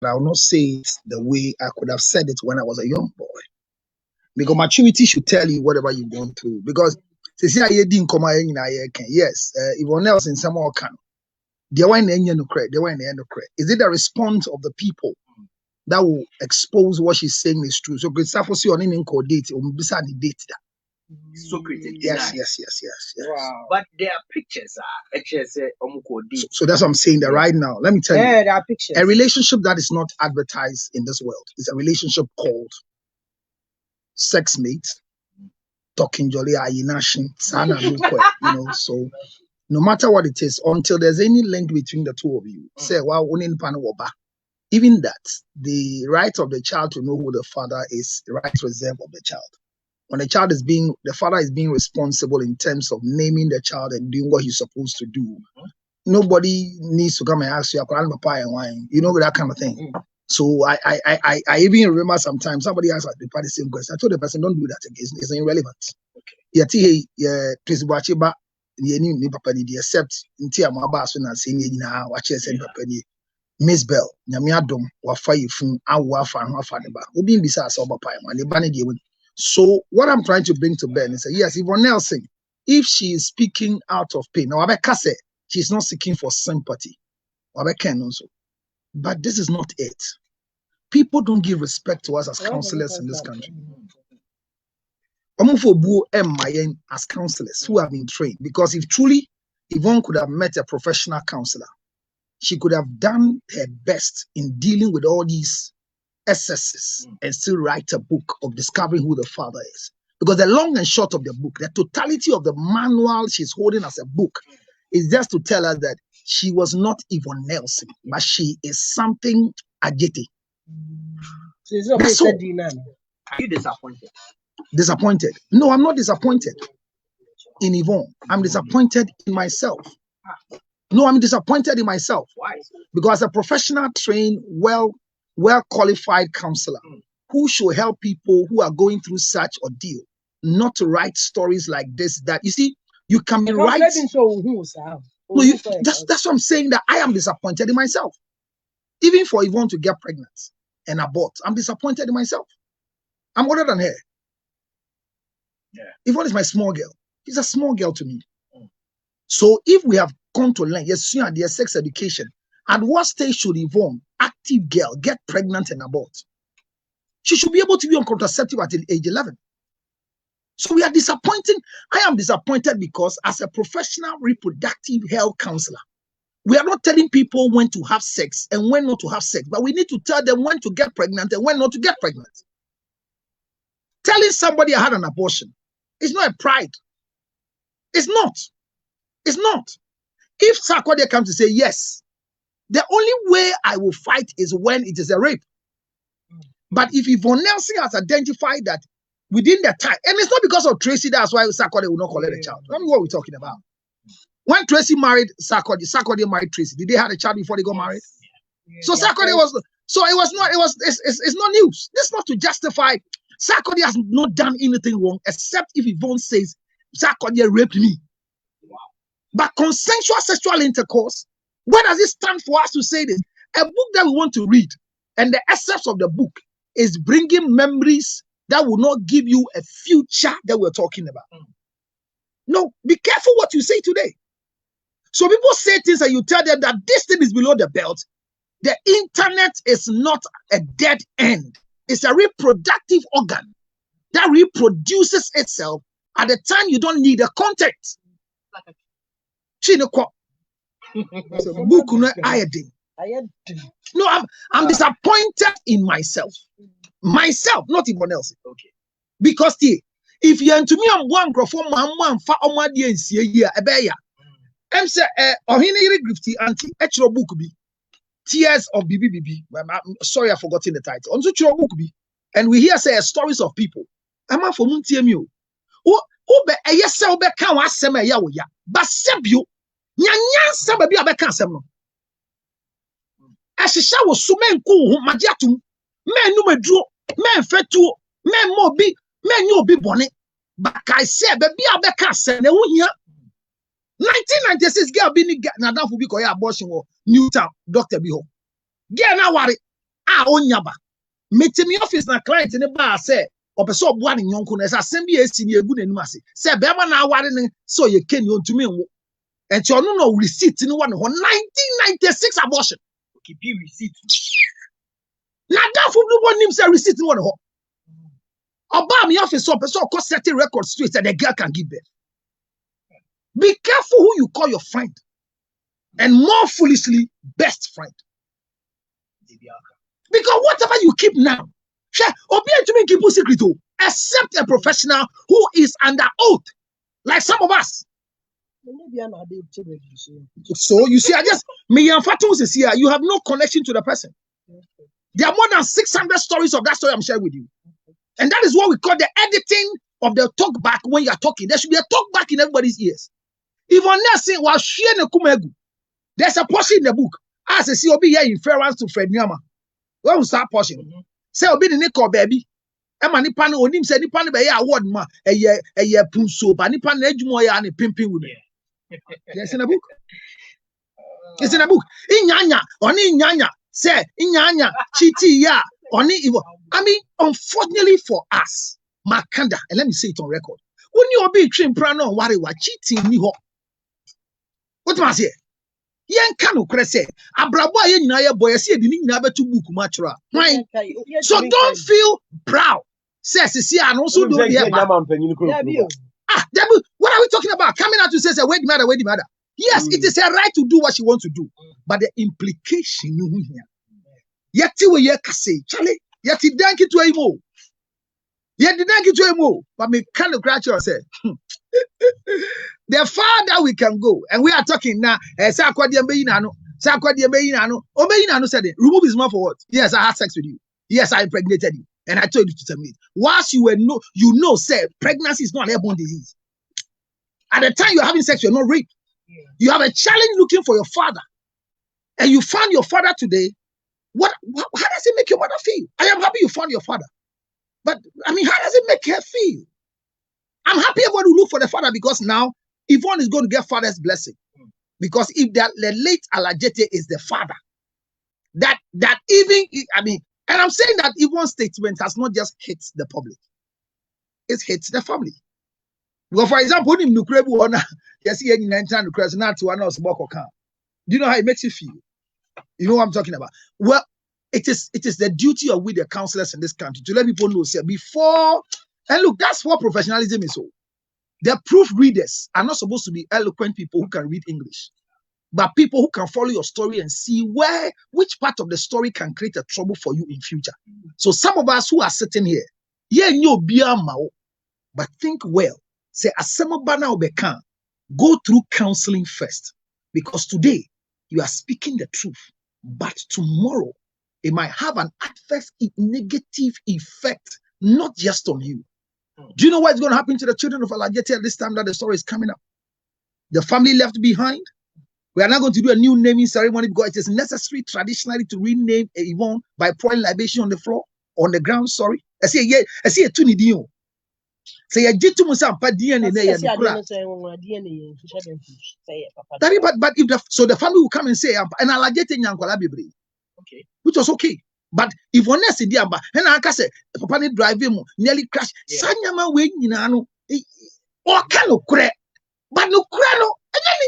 I will not say it the way I could have said it when I was a young boy. Because maturity should tell you whatever you've gone through. Because yes, Yvonne Nelson, some more can. Is it the response of the people that will expose what she's saying is true? So, Christopher, on in date, beside the date. Yes. Wow. But there are pictures. So that's what I'm saying that right now. Let me tell you, There are pictures. a relationship that is not advertised in this world is a relationship called sex mate, talking jolly, sana, so no matter what it is, until there's any link between the two of you, say, wow, even that, the right of the child to know who the father is, the right reserve of the child. When the father is being responsible in terms of naming the child and doing what he's supposed to do, nobody needs to come and ask you, that kind of thing. So I even remember sometimes somebody asked the party the same question. I told the person, don't do that again. It's irrelevant. Okay. Except Miss Bell, Nyamiadom, Wafa Yifun, Awafa, and Wafa Neba. Ubin Bisa Soba Pai, and the Banadi. So, what I'm trying to bring to Ben is yes, Yvonne Nelson, if she is speaking out of pain, now Abeka said she's not seeking for sympathy. Abeka also. But this is not it. People don't give respect to us as counselors in this country. As counselors who have been trained, because if truly Yvonne could have met a professional counselor, she could have done her best in dealing with all these excesses and still write a book of discovering who the father is. Because the long and short of the book, the totality of the manual she's holding as a book is just to tell us that she was not Yvonne Nelson, but she is something Ajete. That's all. Are you disappointed? Disappointed? No, I'm not disappointed in Yvonne. I'm disappointed in myself. No, I'm disappointed in myself. Why? Because a professional, trained, well qualified counselor who should help people who are going through such ordeal, not to write stories like this. That you see, you can be right. No, that's what I'm saying. That I am disappointed in myself. Even for Yvonne to get pregnant and abort, I'm disappointed in myself. I'm older than her. Yeah. Yvonne is my small girl. She's a small girl to me. So if we have gone to learn, yes, their sex education, at what stage should Yvonne, active girl, get pregnant and abort? She should be able to be on contraceptive at age 11. So we are disappointing. I am disappointed because as a professional reproductive health counselor, we are not telling people when to have sex and when not to have sex, but we need to tell them when to get pregnant and when not to get pregnant. Telling somebody I had an abortion is not a pride. It's not. It's not. If Sarkodie comes to say yes, the only way I will fight is when it is a rape. But if Yvonne Nelson has identified that within the time, and it's not because of Tracy, that's why Sarkodie will not collect a child. Tell me what we're talking about. When Tracy married Sarkodie, Sarkodie married Tracy. Did they have a child before they got married? So Sarkodie was. So it was not. It's not news. This is not to justify. Sarkodie has not done anything wrong except if Yvonne says Sarkodie raped me. Wow. But consensual sexual intercourse. Where does it stand for us to say this? A book that we want to read, and the essence of the book is bringing memories that will not give you a future that we're talking about. No, be careful what you say today. So people say things and you tell them that this thing is below the belt. The internet is not a dead end. It's a reproductive organ that reproduces itself at the time you don't need the content. No, I'm disappointed in myself. Myself, not Yvonne Nelson. Okay. Because if you're into me, I'm one microphone, I'm far on my year, a bear. I'm say, or he need grifty anti extra book be Tears of BBB. I'm sorry, I've forgotten the title. On such book be, and we hear say stories of people. I'm not for Muntiemu. Who be a yes, so be can was sema ya, but sebio, nyan some be a becan some. As she was so men cool, Magiatum, men no draw, men fetu, men mobi, men no be bonnet. But I said, baby, I becan send a here. 1996 girl been Nadam for be abortion or Newtown, Dr. Biho. Girl now worry. onyaba. Meet me office na client in the bar say, or person one in Yonko as assembly is in your good and massy. Say, Bema now, so you can you to me. And you no receipt in 1996 abortion. Keep receipt. Now that for blue one names a receipt in one. About me office so person cost setting record straight that the girl can give birth. Be careful who you call your friend. And more foolishly, best friend. Because whatever you keep now, keep secret, except a professional who is under oath, like some of us. So you see, I just me and Fatou is here. You have no connection to the person. There are more than 600 stories of that story I'm sharing with you, and that is what we call the editing of the talk back. When you are talking, there should be a talk back in everybody's ears. Even nursing was sharing a kumegu. There's a portion in the book. As a COB here inference to Fred Nyama. When we start portion, say obi the nickel baby. Emma nipa no onim say nipa no be ya award ma eye punso ba nipa na adwumo ya ne pimpin women. Yes, in a book. It's in a book. Inyanya, oni inyanya, say inyanya, chiti ya, oni iwo. I mean, unfortunately for us, Makanda, and let me say it on record. When you be trained prano worry what cheating ni ho. What must say? Yen kanu krese. Abrabo ye nyina ye boy se di ni nyina betu book matchra. Why? So don't feel proud. Says see and also do the what are we talking about? Coming out to say, wait, matter. Yes, it is her right to do what she wants to do, but the implication here. Yeti we ye kase, Charlie. Yeti danki to emo. Yeti danki to emo. But me kind of scratch yourself. The farther we can go, and we are talking now. Said it. Remove his mouth for what? Yes, I had sex with you. Yes, I impregnated you. And I told you to terminate. Whilst you were say pregnancy is not an airborne disease. At the time you're having sex, you're not raped. Yeah. You have a challenge looking for your father. And you found your father today. How does it make your mother feel? I am happy you found your father. But, I mean, how does it make her feel? I'm happy everyone will look for the father because now Yvonne is going to get father's blessing. Because if the late Alajete is the father, that even, I mean, and I'm saying that Yvonne's statement has not just hit the public. It hits the family. Well, for example, do you know how it makes you feel? You know what I'm talking about? Well, it is the duty of we the counselors in this country to let people know, say, before, and look, that's what professionalism is all. The proofreaders are not supposed to be eloquent people who can read English, but people who can follow your story and see which part of the story can create a trouble for you in future. So some of us who are sitting here, but think well. Say, go through counseling first. Because today, you are speaking the truth. But tomorrow, it might have an adverse negative effect, not just on you. Do you know what's going to happen to the children of Alajete at this time that the story is coming up? The family left behind. We are not going to do a new naming ceremony because it is necessary traditionally to rename Yvonne by pouring libation on the floor, on the ground, sorry. I say a tunidio. Say a jitu but if the family will come and say and Alajete nyankwala bebre. Okay. Which was okay. But if one else is and I say papa ni drive him nearly crash. Sanyama we nyina no o ka no kure. But no kure no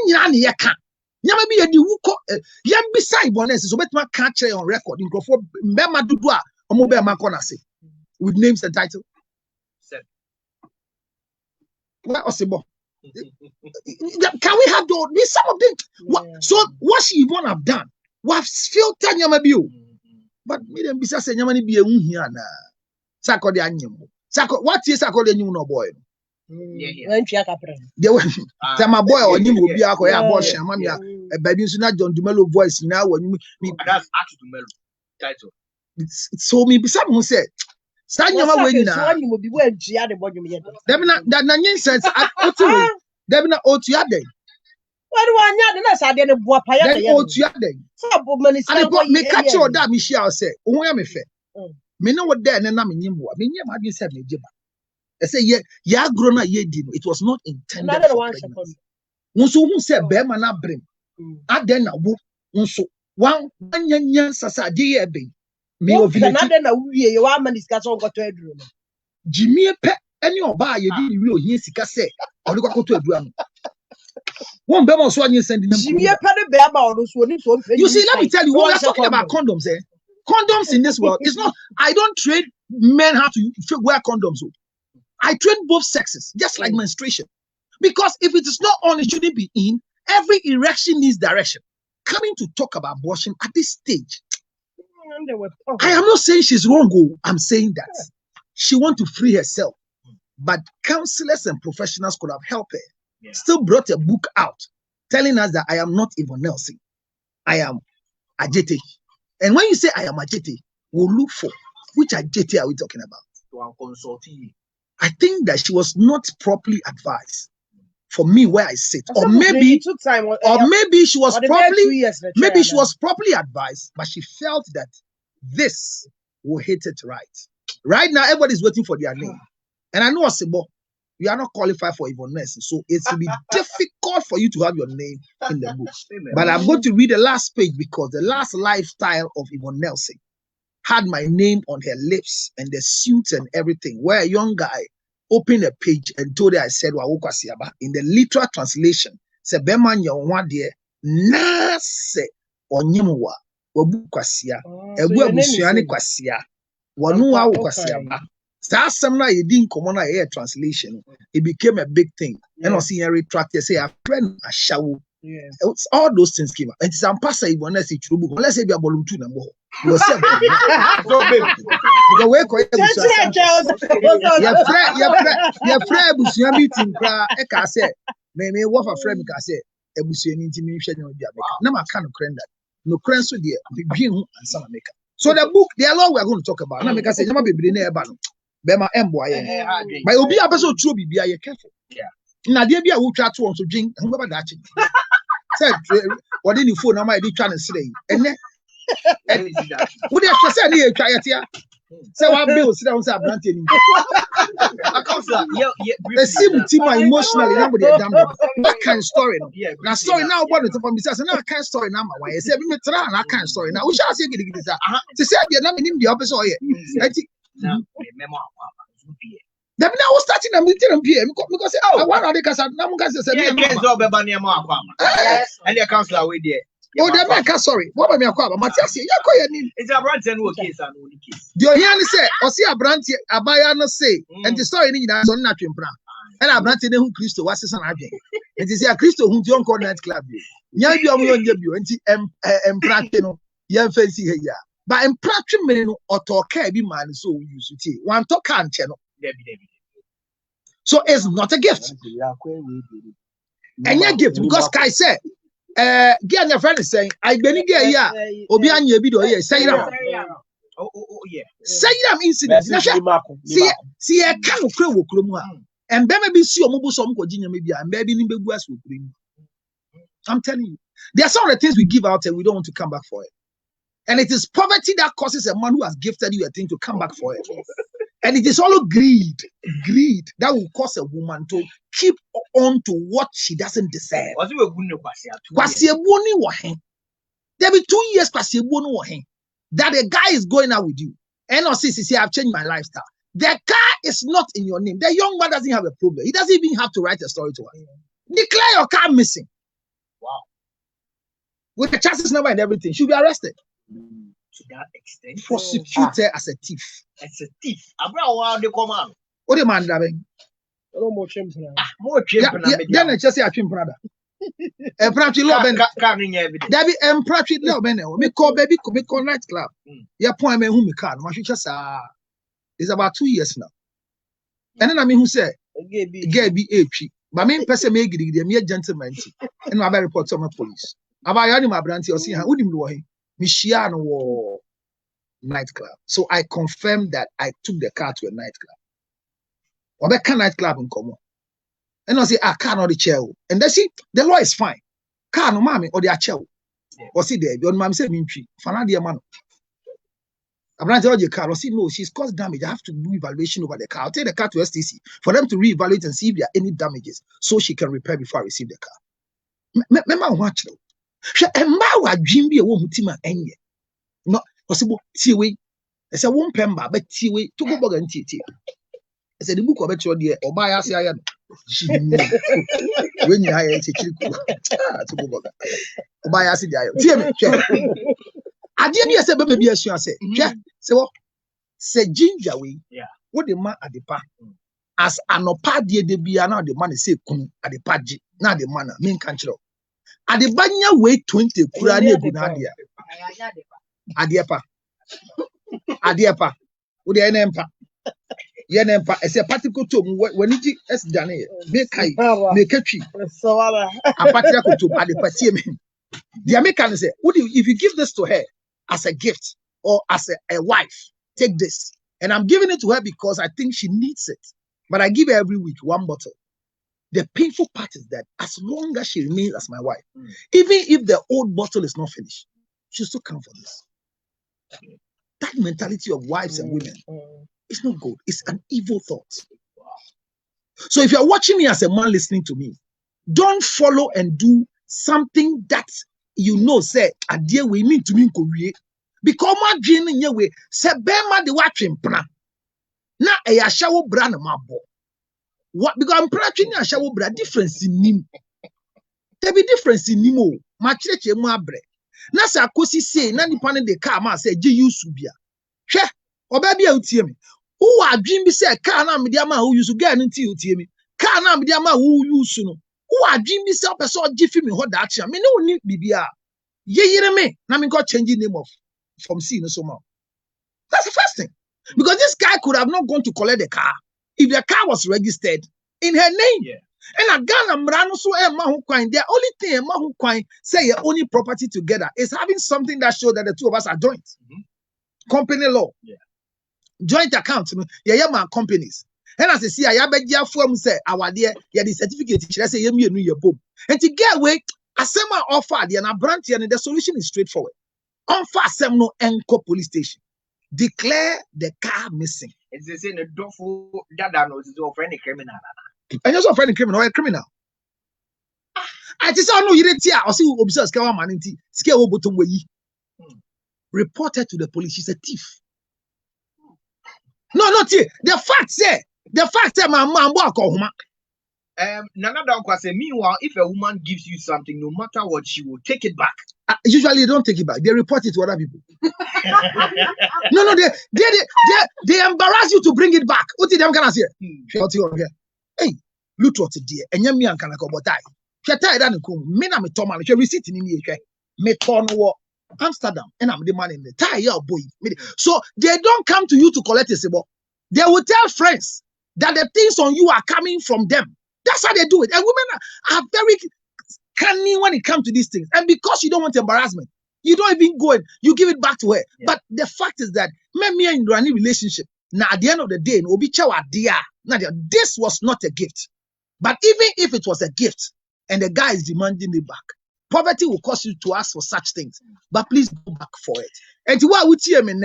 nyina ne ye ka. Nyama bi ye di wuko yam beside one else so betuma ka kire on record nkrofo mbema dudu a omo be ma kona say with names and title. Where possible? Can we have some of them? So what she even have done? We have filtered Nyamabiu. But me them bisa say Nyamani be a here na. Sako de anyem. Sako what is Sako de no boy? They were my boy or you will be a abortion. Mamma, a baby is not John Dumelo voice now when you that's Dumelo title. So me bisa who said. Sanyama we na. That nanyin sense otu. Debina otu ya den. What do I know? The less I didn't boap. Then otu ya den. And me catch you that Michelle say, "Oh ya me fe." Me know what there na me nyimbo. Me nyim hadin say me jiba. I say ya grow na ye di. It was not intended for pregnancy. Wonso hu say be ma na brem. Aden na wo wonso wan nyanyan sasa di ye be. Me Canada na we you want man discuss on got to edru. Jimmy pe any oba ye di we ohia sika se o de kwakoto adua no. Won be mo so anyi send them. Jimmy pe de be about so ni so pe. You see, let me tell you, when we are talking about condoms, condoms in this world, it's not, I don't train men how to wear condoms. I train both sexes, just like menstruation. Because if it is not on, it shouldn't be in. Every erection needs direction. Coming to talk about abortion at this stage, I am not saying she's wrong. I'm saying that she wants to free herself. But counselors and professionals could have helped her. Yeah. Still brought a book out telling us that I am not Yvonne Nelson. I am Ajete. And when you say I am Ajete, we'll look for which Ajete are we talking about? I think that she was not properly advised. For me, where I sit, or maybe she was properly advised, but she felt that this will hit it right. Right now, everybody's waiting for their name, and I know Asibo, you are not qualified for Yvonne Nelson, so it will be difficult for you to have your name in the book. But I'm going to read the last page because the last lifestyle of Yvonne Nelson had my name on her lips and the suit and everything. Where a young guy opened a page and told her, I said, in the literal translation, se beman ya onwade na se onyemwa wabu kwasia ebu abusuane kwasia wanu wa kwasia ba sa asem na yedi nkomo na ye translation it became a big thing and also here retracted say a friend ashawo. It's all those things came out. And some pastor even let's say trouble. Let's say be a volume 2 number. You say so baby. The way ko your friend busuan meeting kra e ka say me wo fa friend ka say ebusuan ntimi hwe ne obi abeka. Na ma ka no krenda. No kren so de bi hu ansa na make. So the book, the law we are going to talk about. Na make say nyama bebre na e ba no. Be ma embo aye. But obi abeso tro bibia ye careful. Yeah. Na de bia wo twa to on so dwen hu ba da chi. Said what did you phone am I did try to say and then would you say near try it here? Say what bill sit down say branch the same team are emotionally nobody damn that kind of story now story now what the from me says now kind story now why say me try that kind story now we shall say get this to say the name in the office or here I was starting a meeting PM because I want to because I'm going to say, and the counselor with you. Oh, the sorry. What am I calling? Matthias, you call your name. It's a branch and no case and only case. Do you say, or see a branch, a buyer no say, and the story in that on natural plan. And a branch in who Christo was his son again. It is a Christo who don't call night club. Now you are on debut and Pratino, young fancy here. But in Pratino or talk, be man so you see. One talk can't channel. So it's not a gift. And your gift because Kai said, get your friend is saying, I believe yeah, Obian ye video here, say that. Oh, yeah. Say them incident. See, I can't crew Krumwa. And then maybe see your mobile some Virginia maybe and maybe in the West will bring. I'm telling you, there are some of the things we give out and we don't want to come back for it. And it is poverty that causes a man who has gifted you a thing to come back for it. And it is all greed that will cause a woman to keep on to what she doesn't deserve. There be 2 years that a guy is going out with you. And also, see, I've changed my lifestyle. The car is not in your name. The young man doesn't have a problem. He doesn't even have to write a story to her. Declare your car missing. Wow. With the chances number and everything, she'll be arrested. To that extent, prosecuted as a thief. As a thief. What do you man having? More then I just say I trim brother. A practice law ben Debbie and practice law ben me call baby could call night club. Your point me who me can my future is about 2 years now. And then I mean who said gay be a cheap. But me person make it me a gentleman and I report to my police. About my branch or see how would him do him. Michiano nightclub. So I confirmed that I took the car to a nightclub. Or that nightclub in common. And I say, I can't the chair. And they see the law is fine. Car no mommy or the chair. Or see there, your mom said, Fanadia man. I'm not telling your car. Or see, no, she's caused damage. I have to do evaluation over the car. I'll take the car to STC for them to reevaluate and see if there are any damages so she can repair before I receive the car. Remember, watch though. No possible. See, we I said, one pemba, but tiwi, to go bog and tea. I said, the book of it, dear, or buy us. I am. She when you hire a chicken to go bog. Or buy us. I didn't say, baby, as you say, so say ginger way, what the man at the park. As an opadi de be now the man say kun at the paji, now the man mean control. At the banya way 20 kurani gunadia. Adiepa. Would the enempa? Yenempa, as a particle to when it is done here. Make a tree. So A particle to Adipati. The American say, would you if you give this to her as a gift or as a wife, take this. And I'm giving it to her because I think she needs it. But I give her every week one bottle. The painful part is that as long as she remains as my wife, even if the old bottle is not finished, she'll still come for this. That mentality of wives and women is not good. It's an evil thought. So if you're watching me as a man listening to me, don't follow and do something that you know say a dear we mean to me because my dream in your way say bema the watching plan. Na a yashawo brand mabo. What because I'm practicing a shower bra difference in nim. There be difference in nimo. Ma church e mo abre. Na sa kosi say na nipa ne de car ma say gi use bia. Hwe oba bia utie me. Who adwin bi say car na me dia ma who use girl nti utie me. Car na me dia ma who use no. Who adwin bi say person gi fi me ho da acha. Me ne oni bibia. Ye yire me na me go change the name of from C no so more. That's the first thing. Because this guy could have not gone to collect the car if the car was registered in her name. Yeah. And a Ghana Mrano so a mahu kwine. The only thing a mahu kwine say your only property together is having something that shows that the two of us are joint. Company law. Yeah. Joint account. Yeah, my companies. And as I see, I have a form say our dear, yeah, the certificate. I say you new your boom. And to get away, a semi offer the and branch and the solution is straightforward. On fast some no enco police station. Declare the car missing. It's the same dofu dada knows it's your friend a criminal. And you're friend criminal or a criminal. I just know you didn't or see who observes Kawa Maninti, scale bottom way. Reported to the police, she's a thief. No, not here. The fact say, my mom walk home. Nana Dankwa say, meanwhile, if a woman gives you something, no matter what, she will take it back. Usually they don't take it back. They report it to other people. No, they embarrass you to bring it back. What did them gonna say? Hey, look what it did. And yami ankana ko botai. Cheta ida nku. Me na me toma me receipt ni ni ehwe. Me ton wo Amsterdam and I'm the man in the tie your boy. So they don't come to you to collect a sebo. They will tell friends that the things on you are coming from them. That's how they do it. And women are very cunning when it comes to these things. And because you don't want embarrassment, you don't even go and you give it back to her. Yeah. But the fact is that me and you are in a relationship. Now at the end of the day, this was not a gift. But even if it was a gift and the guy is demanding it back, poverty will cause you to ask for such things. But please go back for it. And to what would you mean?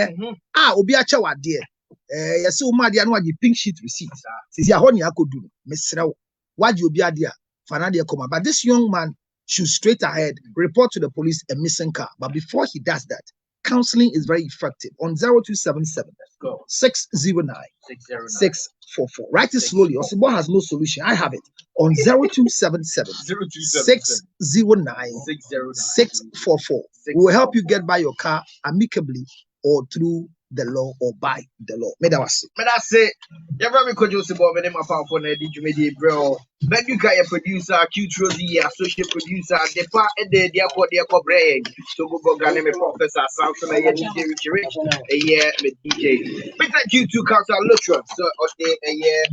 Obi a chawa dear. Yes, so my dear, no pink sheet receipt. Says ya honey, I could do. Miss what you be a dear? But this young man should straight ahead report to the police a missing car. But before he does that, counseling is very effective on 0277 609 644. Write it slowly. Osibo has no solution. I have it on 0277 609 644. We will help you get by your car amicably or through the law or by the law. May that say, you ever could use about my powerful did you made it, bro? But you got a producer, cute Rosie, associate producer, the part and the dear brain. So go name Professor Samson, a year with DJ. But thank you to Council Lutron, so a year.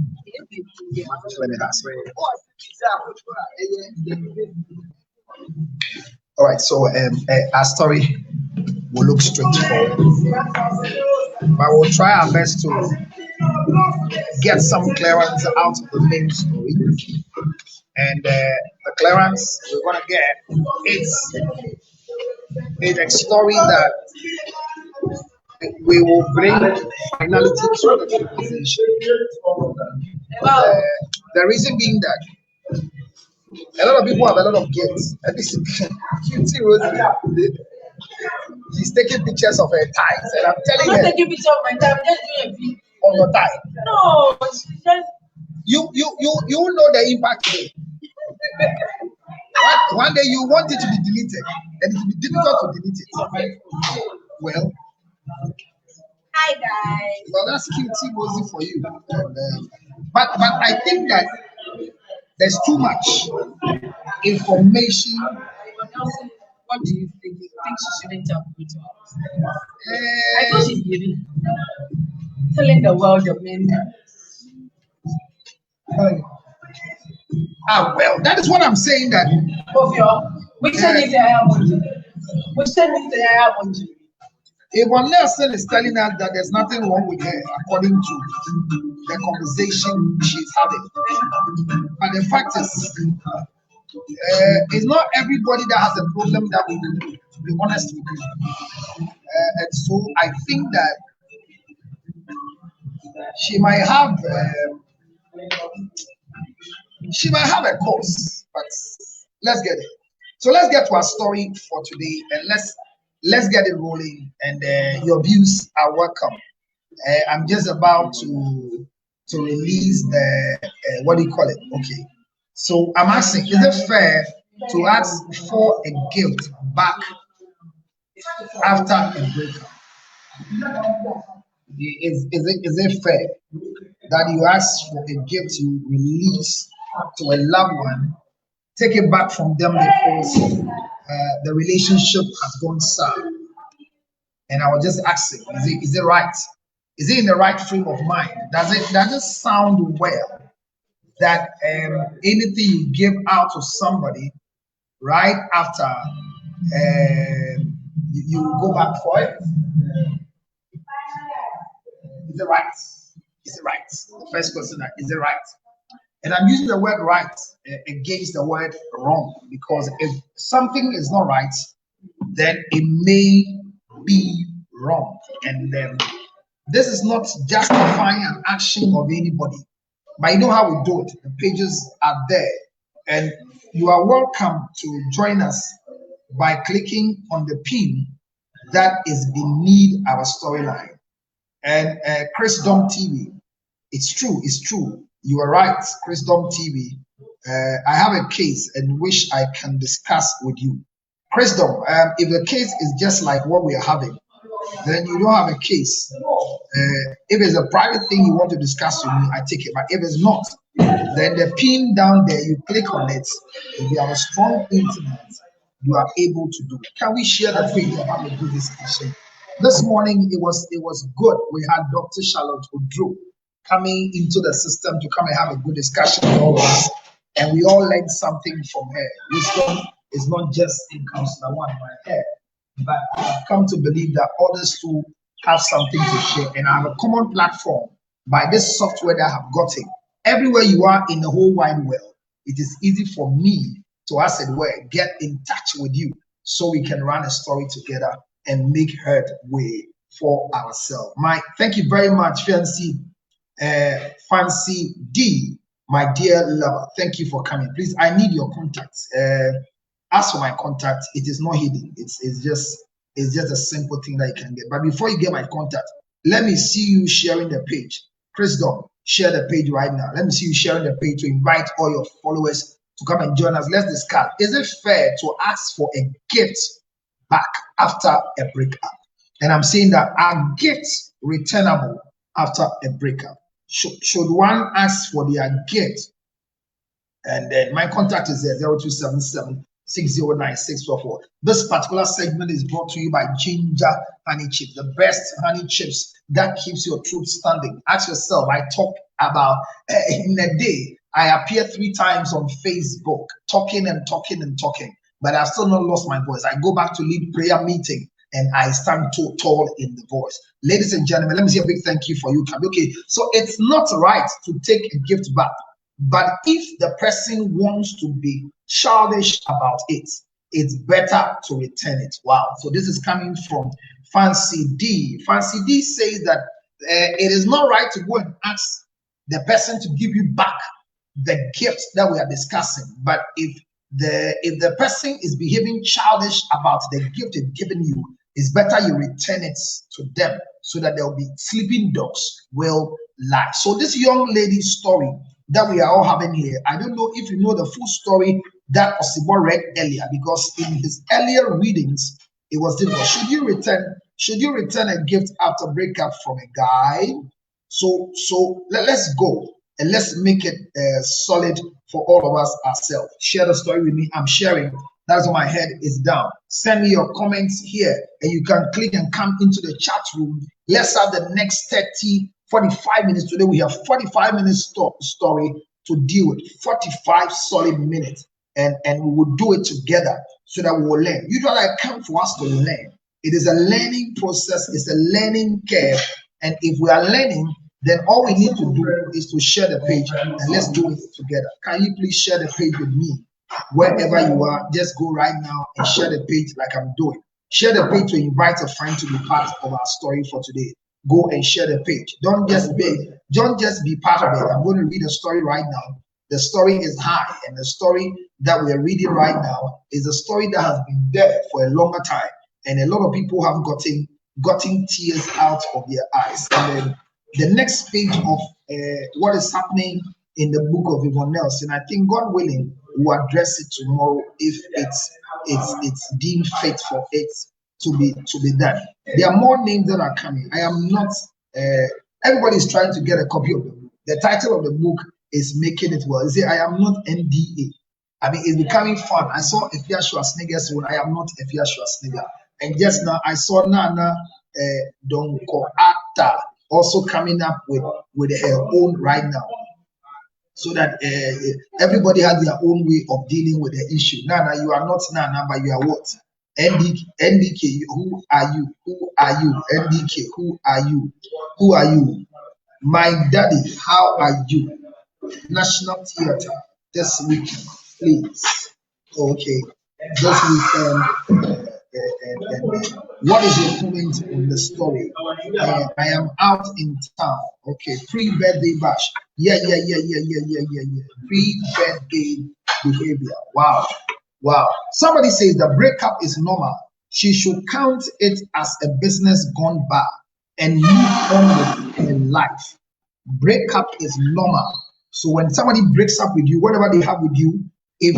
All right, so our story will look straightforward, but we'll try our best to get some clearance out of the main story. And the clearance we're going to get is a story that we will bring finality to the conversation. The reason being that a lot of people have a lot of guilt. And this is She's taking pictures of her ties, and I'm telling I'm her, not taking picture of my time. I'm just doing a video. on your tie. No, she's just. You will know the impact today. One day you want it to be deleted, and it will be difficult to delete it. Well, Hi guys. well, that's cutie mosey for you. And, but I think that there's too much information. What do you think? You think she shouldn't have put on? I thought she's giving, telling the world the main. Well, that is what I'm saying. That Of your, which one is the higher one? Which one is the higher one? Yvonne Nelson is telling us that there's nothing wrong with her, according to the conversation she's having. But the fact is, it's not everybody that has a problem that we do, to be honest with you. And so I think that she might have a cause, but let's get it. So let's get to our story for today, and let's get it rolling. And your views are welcome. I'm just about to release the what do you call it? Okay. So I'm asking, is it fair to ask for a gift back after a breakup? Is it fair that you ask for a gift you release to a loved one, take it back from them because the relationship has gone sour? And I was just asking, is it right? Is it in the right frame of mind? Does it sound well that anything you give out to somebody right after you go back for it? Is it right? Is it right? The first question is it right? And I'm using the word right against the word wrong, because if something is not right, then it may be wrong. And this is not justifying an action of anybody, but you know how we do it. The pages are there, and you are welcome to join us by clicking on the pin that is beneath our storyline. And Chris Dom TV, it's true. You are right, Chris Dom TV. I have a case in which I can discuss with you. Chris Dom, if the case is just like what we are having, then you don't have a case. If it's a private thing you want to discuss with me, I take it. But if it's not, then the pin down there, you click on it. If you have a strong internet, you are able to do it. Can we share the page and have a good discussion? This morning it was good. We had Dr. Charlotte Odro coming into the system to come and have a good discussion with all of us, and we all learned something from her. Wisdom is not just in Counselor One, my head, but I've come to believe that others too have something to share, and I have a common platform by this software that I have gotten. Everywhere you are in the whole wide world, it is easy for me to, as it were, get in touch with you so we can run a story together and make headway for ourselves. Thank you very much, Fancy D, my dear lover. Thank you for coming. Please, I need your contacts. As for my contact, it is not hidden. It's just a simple thing that you can get. But before you get my contact, let me see you sharing the page. Chris Dom, share the page right now. Let me see you sharing the page to invite all your followers to come and join us. Let's discuss. Is it fair to ask for a gift back after a breakup? And I'm saying that are gifts returnable after a breakup? Should one ask for their gift? And then my contact is there, 0277 609 644. This particular segment is brought to you by Ginger Honey Chips, the best honey chips that keeps your truth standing. Ask yourself, I talk about in a day, I appear 3 times on Facebook, talking, but I've still not lost my voice. I go back to lead prayer meeting and I stand tall in the voice. Ladies and gentlemen, let me say a big thank you for you. Okay, so it's not right to take a gift back, but if the person wants to be childish about it, it's better to return it. Wow. So this is coming from Fancy D. Fancy D says that it is not right to go and ask the person to give you back the gift that we are discussing. But if the person is behaving childish about the gift they've given you, It's better you return it to them so that there will be sleeping dogs will lie. So this young lady's story that we are all having here, I don't know if you know the full story that Osibo read earlier, because in his earlier readings, it was difficult. Should you return a gift after breakup from a guy? So let's go and let's make it solid for all of us ourselves. Share the story with me. I'm sharing. That's why my head is down. Send me your comments here, and you can click and come into the chat room. Let's have the next 30, 45 minutes. Today we have 45 minutes story to deal with. 45 solid minutes, and we will do it together so that we will learn. Usually I come for us to learn. It is a learning process. It's a learning curve, and if we are learning, then all we need to do is to share the page, and let's do it together. Can you please share the page with me? Wherever you are, just go right now and share the page like I'm doing. Share the page to invite a friend to be part of our story for today. Go and share the page. Don't just be part of it. I'm going to read a story right now. The story is high, and the story that we are reading right now is a story that has been there for a longer time, and a lot of people have gotten tears out of their eyes. And then the next page of what is happening in the book of Yvonne Nelson, I think God willing, we'll address it tomorrow if it's deemed fit for it to be done. There are more names that are coming. I am not. Everybody is trying to get a copy of the book. The title of the book is making it well. You see, I am not NDA. I mean, it's becoming fun. I saw Efia Schwarzenegger's one. I am not Efia Schwarzenegger. And just now, I saw Nana Donko Atta also coming up with her own right now, so that everybody has their own way of dealing with the issue. Nana, you are not Nana, but you are what? NDK, who are you? Who are you? NDK, who are you? Who are you? My daddy, how are you? National Theatre this weekend, please. Okay, this weekend. What is your comment on the story? I am out in town. Okay, pre-birthday bash. Yeah. Pre-birthday behavior. Wow. Somebody says the breakup is normal. She should count it as a business gone bad and move on with her life. Breakup is normal. So when somebody breaks up with you, whatever they have with you, if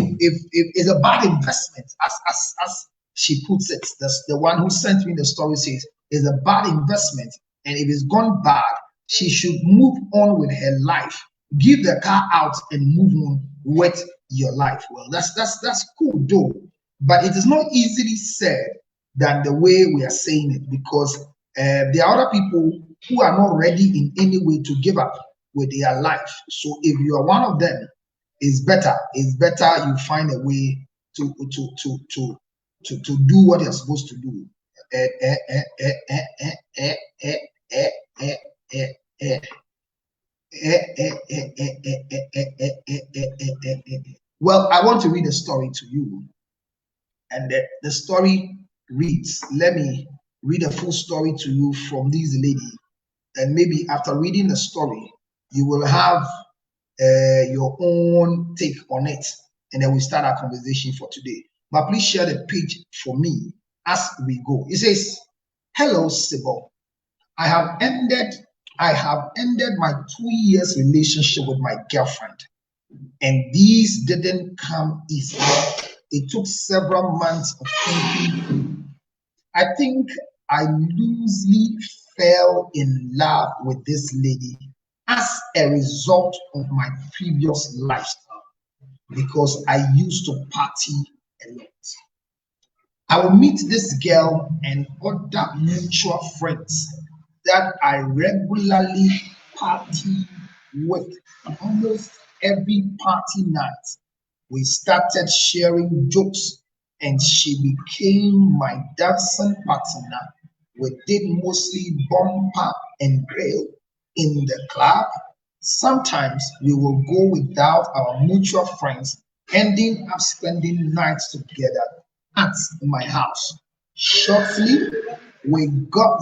it's a bad investment, as she puts it, the one who sent me the story says, is a bad investment, and if it's gone bad, she should move on with her life. Give the car out and move on with your life. Well, that's cool though, but it is not easily said than the way we are saying it, because there are other people who are not ready in any way to give up with their life. So if you are one of them, it's better you find a way to do what you're supposed to do. Well, I want to read a story to you, and the story reads, let me read a full story to you from this lady, and maybe after reading the story, you will have your own take on it, and then we start our conversation for today. But please share the page for me as we go. It says, "Hello, Sybil. I have ended my 2 years relationship with my girlfriend, and these didn't come easy. It took several months of thinking. I think I loosely fell in love with this lady as a result of my previous lifestyle, because I used to party a lot. I will meet this girl and other mutual friends that I regularly party with. Almost every party night, we started sharing jokes, and she became my dancing partner. We did mostly bumper and grill in the club. Sometimes we will go without our mutual friends, ending up spending nights together at my house. Shortly, we got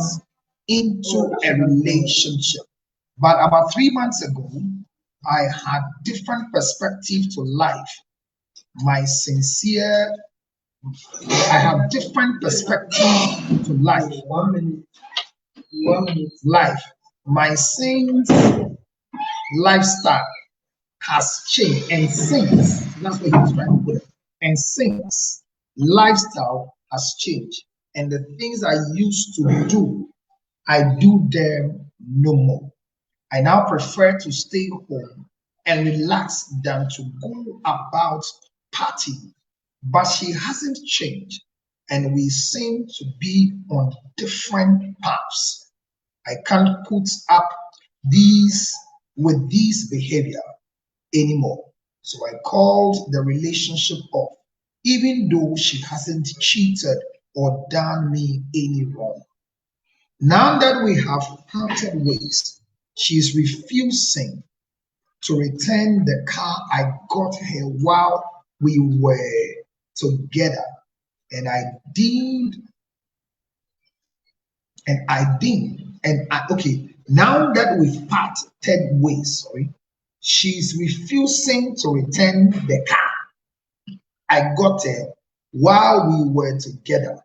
into a relationship. But about 3 months ago, I had different perspective to life. My sincere I have different perspectives to life. 1 minute. 1 minute. Life. My since lifestyle has changed, and since that's what he was trying to put it. And since lifestyle has changed, and the things I used to do, I do them no more. I now prefer to stay home and relax than to go about partying. But she hasn't changed, and we seem to be on different paths. I can't put up these with this behavior anymore. So I called the relationship off, even though she hasn't cheated or done me any wrong. Now that we have parted ways, she's refusing to return the car I got her while we were together. And I did, okay, now that we've parted ways, sorry, she's refusing to return the car I got her while we were together.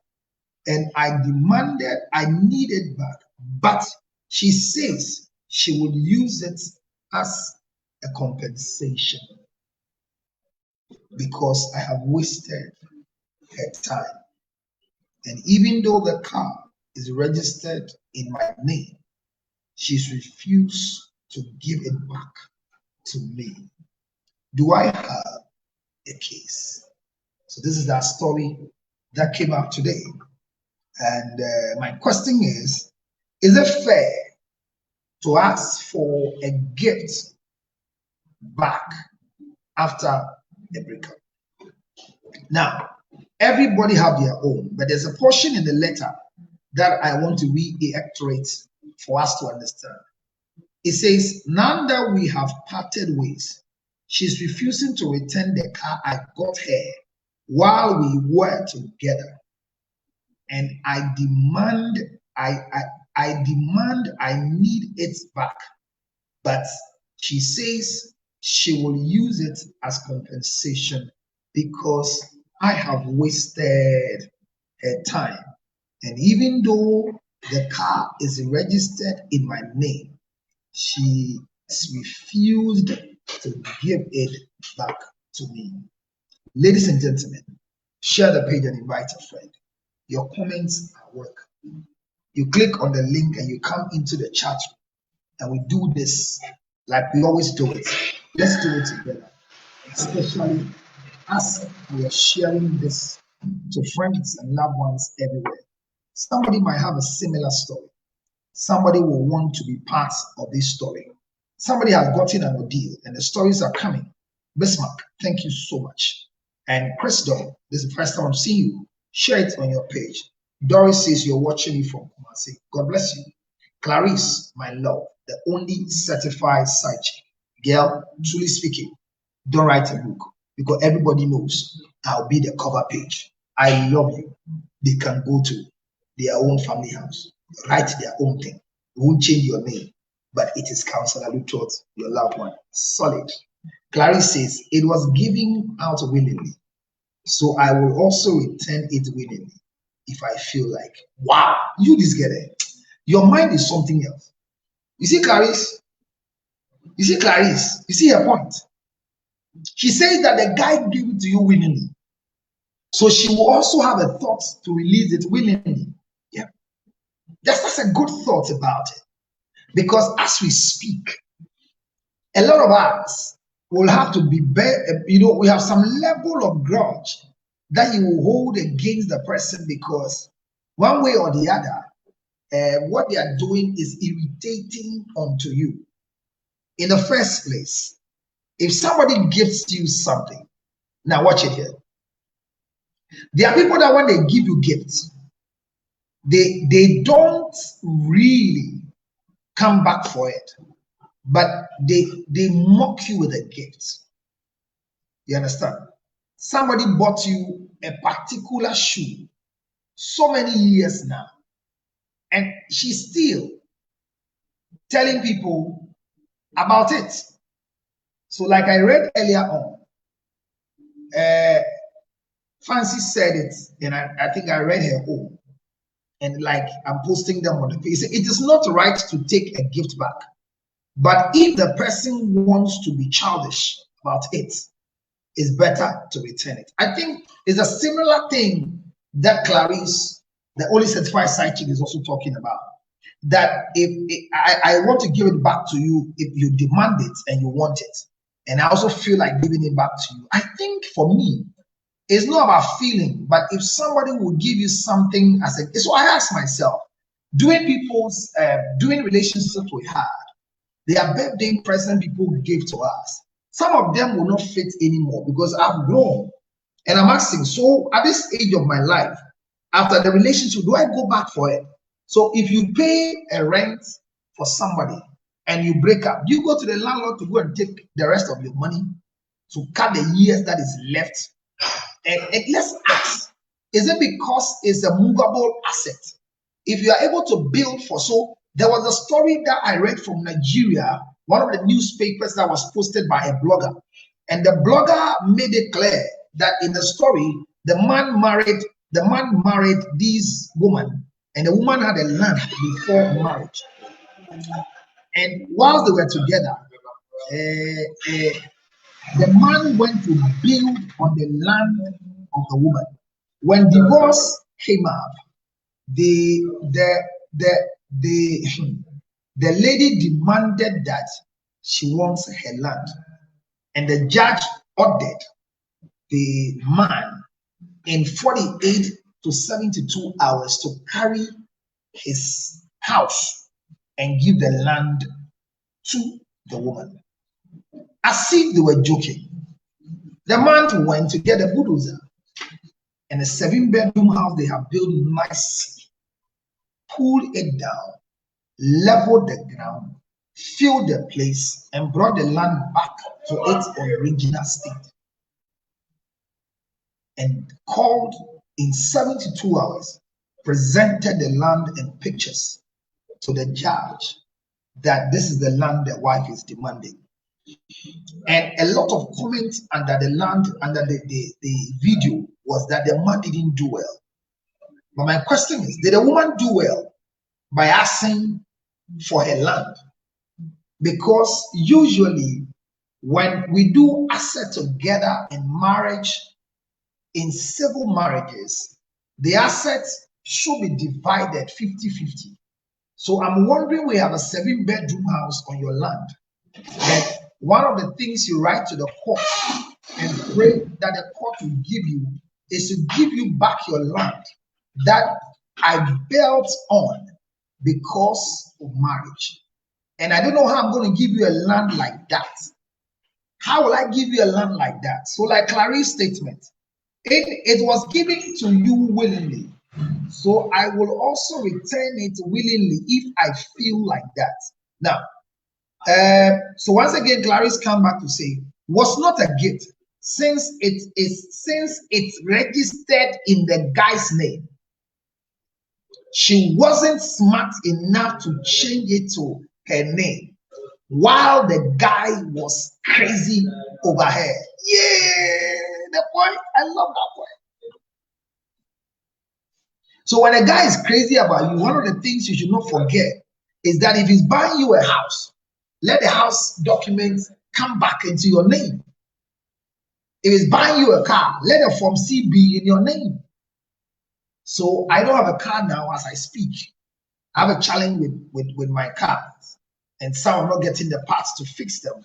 And I need it back. But she says she will use it as a compensation because I have wasted her time. And even though the car is registered in my name, she's refused to give it back to me. Do I have a case? So this is that story that came out today. And my question is it fair to ask for a gift back after a breakup? Now, everybody have their own, but there's a portion in the letter that I want to reiterate for us to understand. It says, now that we have parted ways, she's refusing to return the car I got her while we were together. And I demand I need it back. But she says she will use it as compensation because I have wasted her time. And even though the car is registered in my name, she refused to give it back to me. Ladies and gentlemen, share the page and invite a friend. Your comments are welcome. You click on the link and you come into the chat room, and we do this like we always do it. Let's do it together, especially as we are sharing this to friends and loved ones everywhere. Somebody might have a similar story. Somebody will want to be part of this story. Somebody has gotten an ordeal and the stories are coming. Bismarck, thank you so much. And Crystal, this is the first time I'm seeing you. Share it on your page. Doris says you're watching me from Kumasi. God bless you. Clarice, my love, the only certified side chick. Girl, truly speaking, don't write a book because everybody knows I'll be the cover page. I love you. They can go to their own family house, write their own thing. We won't change your name, but it is counselor towards your loved one. Solid. Clarice says it was given out willingly, so I will also return it willingly if I feel like. Wow, you this girl, your mind is something else. You see, Clarice. You see, Clarice. You see her point. She says that the guy gave it to you willingly, so she will also have a thought to release it willingly. Yeah, that's a good thought about it, because as we speak, a lot of us will have to be, we have some level of grudge that you will hold against the person because one way or the other, what they are doing is irritating onto you. In the first place, if somebody gives you something, now watch it here. There are people that when they give you gifts, they don't really come back for it, but they mock you with a gift. You understand? Somebody bought you a particular shoe so many years now, and she's still telling people about it. So, like I read earlier on, Fancy said it, and I think I read her own. And like I'm posting them on the page. It is not right to take a gift back. But if the person wants to be childish about it, it's better to return it. I think it's a similar thing that Clarice, the only certified side chick, is also talking about. That if I want to give it back to you if you demand it and you want it, and I also feel like giving it back to you. I think for me, it's not about feeling, but if somebody will give you something as a, so I ask myself, doing relationships we had, their birthday present people give to us. Some of them will not fit anymore because I've grown. And I'm asking, so at this age of my life, after the relationship, do I go back for it? So if you pay a rent for somebody and you break up, you go to the landlord to go and take the rest of your money to cut the years that is left. And let's ask, is it because it's a movable asset? If you are able to build for, so there was a story that I read from Nigeria, one of the newspapers that was posted by a blogger. And the blogger made it clear that in the story, the man married this woman, and the woman had a land before marriage. And while they were together, the man went to build on the land of the woman. When divorce came up, the the lady demanded that she wants her land, and the judge ordered the man in 48 to 72 hours to carry his house and give the land to the woman. As if they were joking. The man went to get a bulldozer and a 7-bedroom house they have built nicely, pulled it down, leveled the ground, filled the place, and brought the land back to its original state. And called in 72 hours, presented the land and pictures to the judge that this is the land the wife is demanding. And a lot of comments under the video was that the man didn't do well. But my question is, did the woman do well by asking for her land? Because usually when we do asset together in marriage, in civil marriages, the assets should be divided 50-50. So I'm wondering, we have a 7-bedroom house on your land. And one of the things you write to the court and pray that the court will give you is to give you back your land that I built on because of marriage. And I don't know how I'm going to give you a land like that. How will I give you a land like that? So like Clarice's statement, it was given to you willingly. So I will also return it willingly if I feel like that. Now, so once again, Clarice come back to say, was not a gift since it's registered in the guy's name. She wasn't smart enough to change it to her name while the guy was crazy over her. Yeah, the point. I love that point. So when a guy is crazy about you, one of the things you should not forget is that if he's buying you a house, let the house documents come back into your name. If he's buying you a car, let the Form C be in your name. So I don't have a car now as I speak. I have a challenge with my cars, and some are not getting the parts to fix them.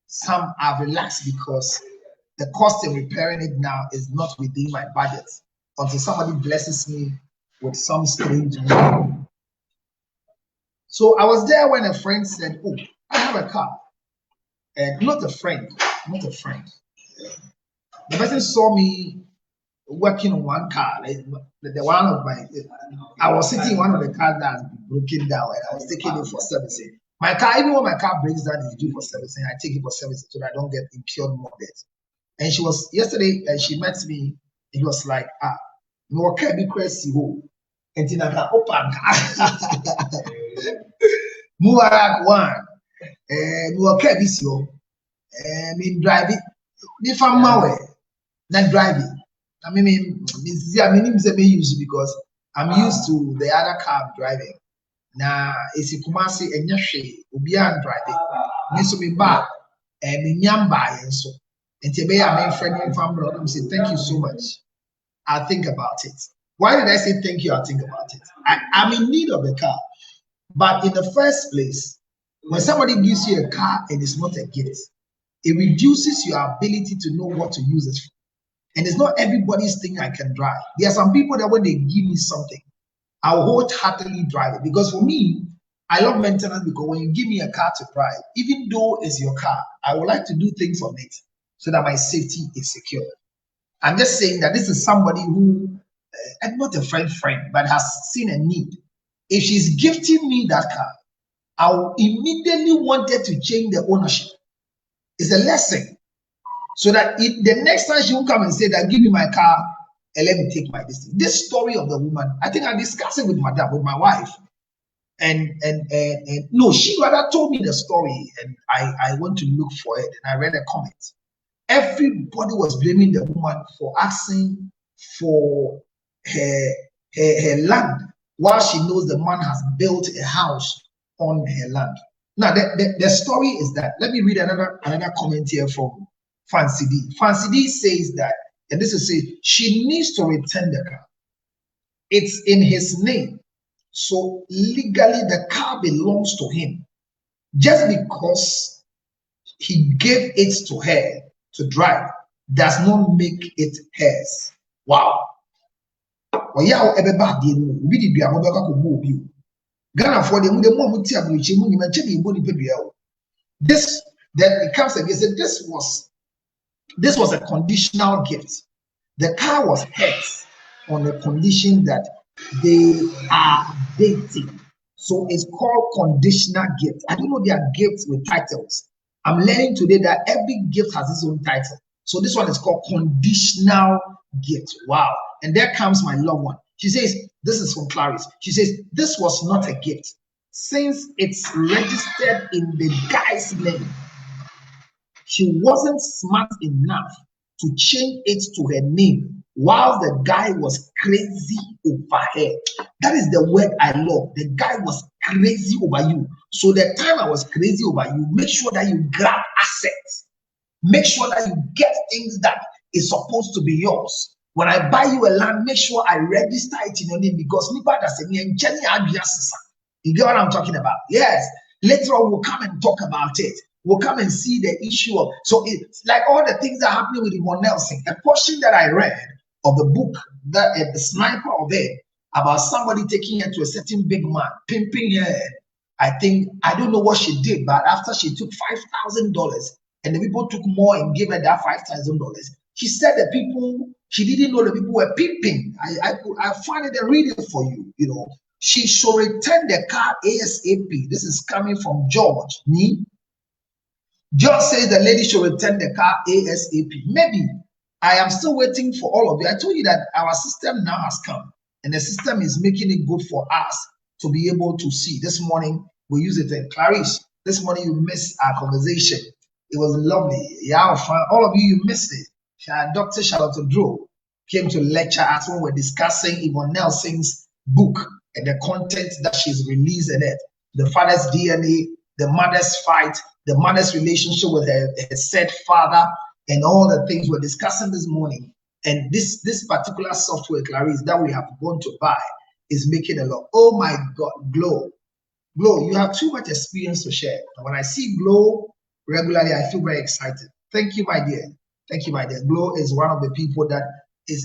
Some are relaxed because the cost of repairing it now is not within my budget until somebody blesses me with some strange money. So I was there when a friend said, "Oh, I have a car," and not a friend. The person saw me working on one car. The one of my, I was sitting in one of the cars that has been broken down, and I was taking it for servicing. My car, even when my car breaks down, is due for servicing. I take it for servicing so that I don't get incurred more debt. And she was yesterday, she met me. It was like, no can be crazy. And then I got open. Mubarak one. No can be so. Mean driving. If I'm away, not driving. I mean, use because I'm used to the other car I'm driving. Now, it's a Kumasi and Yashi, Ubian driving. This will be back and in Yamba and so. And today I'm friend and family. I'm saying thank you so much. I'll think about it. Why did I say thank you? I'll think about it. I'm in need of a car. But in the first place, when somebody gives you a car and it's not a gift, it reduces your ability to know what to use it for. And it's not everybody's thing I can drive. There are some people that when they give me something, I'll wholeheartedly drive it. Because for me, I love maintenance because when you give me a car to drive, even though it's your car, I would like to do things on it so that my safety is secure. I'm just saying that this is somebody who, and not a friend, but has seen a need. If she's gifting me that car, I will immediately want her to change the ownership. It's a lesson. So that the next time she will come and say that, give me my car and let me take my distance. This story of the woman, I think I discussed it with my wife. And no, she rather told me the story and I went to look for it and I read a comment. Everybody was blaming the woman for asking for her land while she knows the man has built a house on her land. Now, the story is that, let me read another comment here from Fancy D. Fancy D says that, and this is say she needs to return the car. It's in his name. So legally the car belongs to him. Just because he gave it to her to drive does not make it hers. Wow. Ghana for this then it comes again. This was a conditional gift. The car was hers on the condition that they are dating. So it's called conditional gift. I don't know their gifts with titles. I'm learning today that every gift has its own title. So this one is called conditional gift. Wow. And there comes my loved one. She says, this is from Clarice. She says, this was not a gift. Since it's registered in the guy's name, she wasn't smart enough to change it to her name while the guy was crazy over her. That is the word I love. The guy was crazy over you. So the time I was crazy over you, make sure that you grab assets. Make sure that you get things that is supposed to be yours. When I buy you a land, make sure I register it in your name because you get what I'm talking about? Yes. Later on, we'll come and talk about it. We'll come and see the issue of. So it's like all the things that are happening with Yvonne Nelson. A portion that I read of the book, that the sniper of it, about somebody taking her to a certain big man, pimping her. I think, I don't know what she did, but after she took $5,000 and the people took more and gave her that $5,000, she said the people, she didn't know the people were pimping. I find it and read it for you, you know. She should return the car ASAP. This is coming from George. Me. George says the lady should return the car ASAP. Maybe I am still waiting for all of you. I told you that our system now has come, and the system is making it good for us to be able to see. This morning we use it in Clarice. This morning you missed our conversation. It was lovely. Yeah, all of you missed it. Dr. Charlotte Drew came to lecture us when we were discussing Yvonne Nelson's book and the content that she's released in it. The father's DNA, the mother's fight, the mother's relationship with her said father, and all the things we're discussing this morning. And this particular software, Clarice, that we have gone to buy is making a lot. Oh my God, Glow, you have too much experience to share. And when I see Glow regularly, I feel very excited. Thank you, my dear. Thank you, my dear. Glow is one of the people that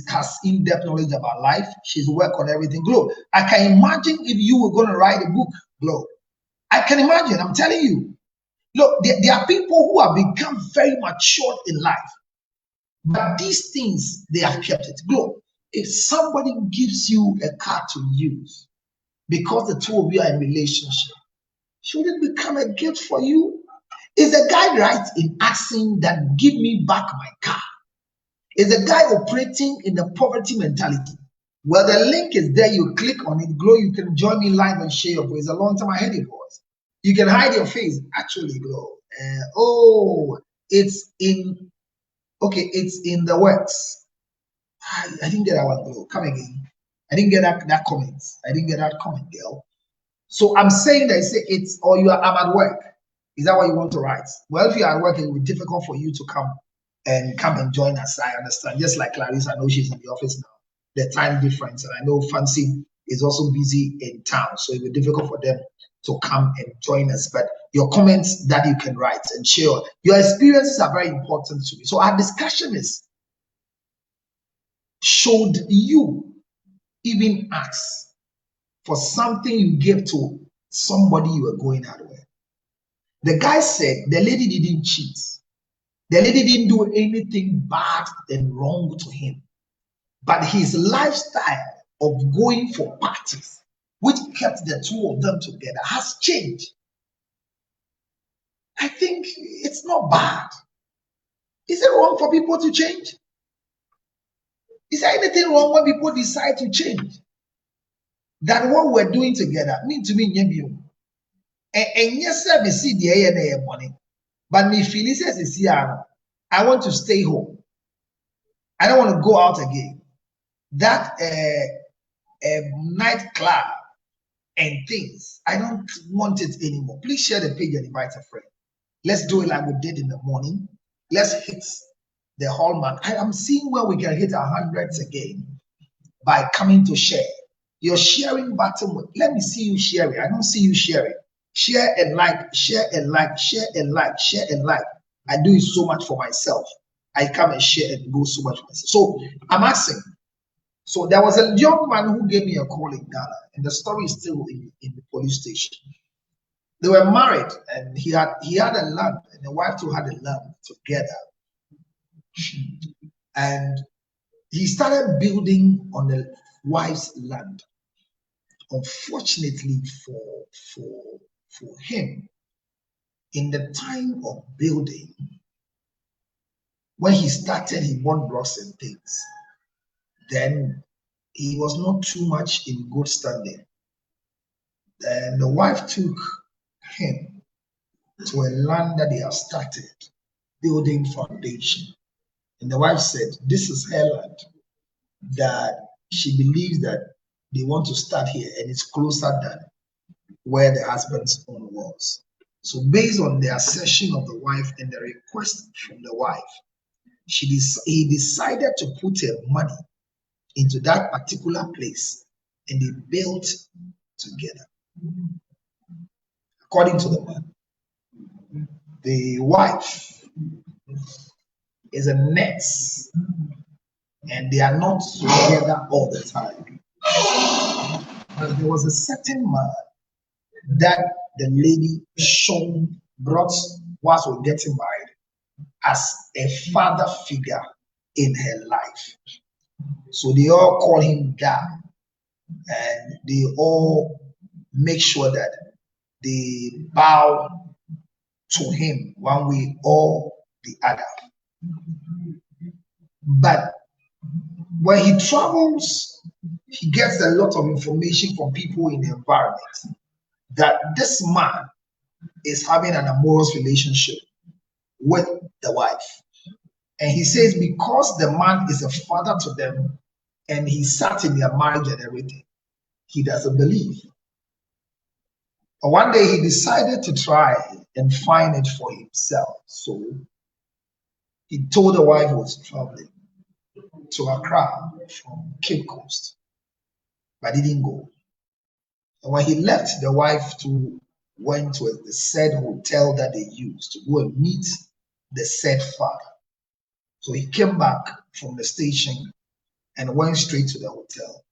has in-depth knowledge about life. She's worked on everything. Glow, I can imagine if you were going to write a book, Glow. I can imagine, I'm telling you. Look, there are people who have become very matured in life. But these things, they have kept it. Glow, if somebody gives you a car to use because the two of you are in relationship, should it become a gift for you? Is the guy right in asking that, give me back my car? Is the guy operating in the poverty mentality? Well, the link is there. You click on it. Glow, you can join me live and share your voice. A long time I heard your voice. You can hide your face. Actually, Glow. It's in the works. I didn't get that one, girl. Come again. I didn't get that comment. I didn't get that comment, girl. So I'm saying that it's or I'm at work. Is that what you want to write? Well, if you are at work, it will be difficult for you to come and join us. I understand. Just like Clarissa, I know she's in the office now. The time difference, and I know Fancy is also busy in town, so it will be difficult for them to come and join us. But your comments that you can write and share, your experiences are very important to me. So our discussion is: should you even ask for something you gave to somebody you were going out with? The guy said the lady didn't cheat. The lady didn't do anything bad and wrong to him. But his lifestyle of going for parties, which kept the two of them together, has changed. I think it's not bad. Is it wrong for people to change? Is there anything wrong when people decide to change? That what we're doing together, mean to me, and yes, sir, me see the money, but me feel says I want to stay home. I don't want to go out again. That nightclub and things, I don't want it anymore. Please share the page and invite a friend. Let's do it like we did in the morning. Let's hit the hallmark. I am seeing where we can hit our hundreds again by coming to share. Your sharing button, let me see you sharing. I don't see you sharing. Share and like, share and like, share and like, share and like. I do it so much for myself. I come and share and go so much for myself. So I'm asking. So there was a young man who gave me a call in Ghana, and the story is still in the police station. They were married, and he had a land, and the wife too had a land together. And he started building on the wife's land. Unfortunately for him, in the time of building, when he started, he bought blocks and things. Then he was not too much in good standing. Then the wife took him to a land that they have started building foundation. And the wife said, this is her land, that she believes that they want to start here, and it's closer than where the husband's own was. So based on the assertion of the wife and the request from the wife, he decided to put her money into that particular place, and they built together. According to the man, the wife is a nurse, and they are not together all the time. But there was a certain man that the lady brought whilst we're getting married as a father figure in her life. So they all call him Dad, and they all make sure that they bow to him one way or the other. But when he travels, he gets a lot of information from people in the environment that this man is having an amorous relationship with the wife. And he says because the man is a father to them and he sat in their marriage and everything, he doesn't believe. But one day he decided to try and find it for himself. So he told the wife he was traveling to Accra from Cape Coast, but he didn't go. And when he left, the wife went to the said hotel that they used to go and meet the said father. So he came back from the station and went straight to the hotel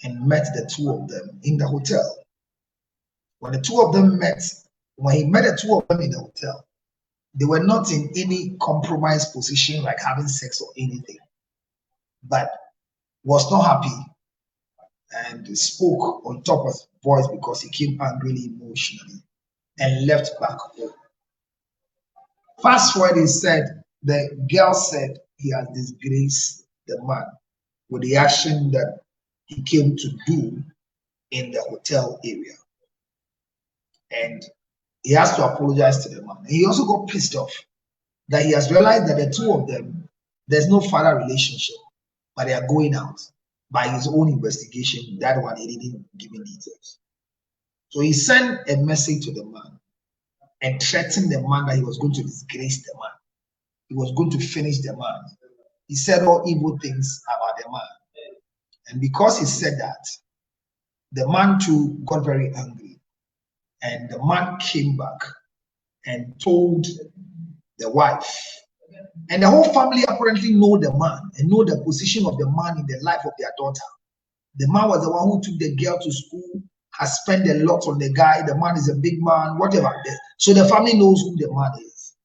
and met the two of them in the hotel. When the two of them met, when he met the two of them in the hotel, they were not in any compromised position like having sex or anything, but was not happy and spoke on top of his voice because he came angrily, emotionally, and left back home. Fast forward, the girl said he has disgraced the man with the action that he came to do in the hotel area. And he has to apologize to the man. And he also got pissed off that he has realized that the two of them, there's no father relationship, but they are going out. By his own investigation, that one he didn't give me details. So he sent a message to the man and threatened the man that he was going to disgrace the man. He was going to finish the man. He said all evil things about the man. And because he said that, the man too got very angry. And the man came back and told the wife. And the whole family apparently know the man and know the position of the man in the life of their daughter. The man was the one who took the girl to school, has spent a lot on the guy. The man is a big man, whatever. So the family knows who the man is.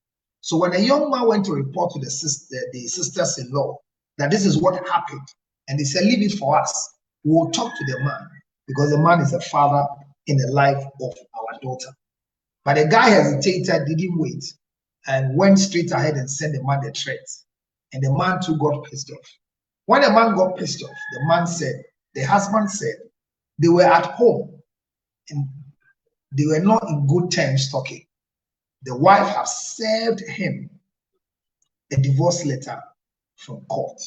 So when a young man went to report to the sisters-in-law that this is what happened, and they said, leave it for us. We will talk to the man because the man is a father in the life of our daughter. But the guy hesitated, didn't wait, and went straight ahead and sent the man the threat. And the man too got pissed off. When the man got pissed off, the husband said, they were at home and they were not in good terms talking. The wife has served him a divorce letter from court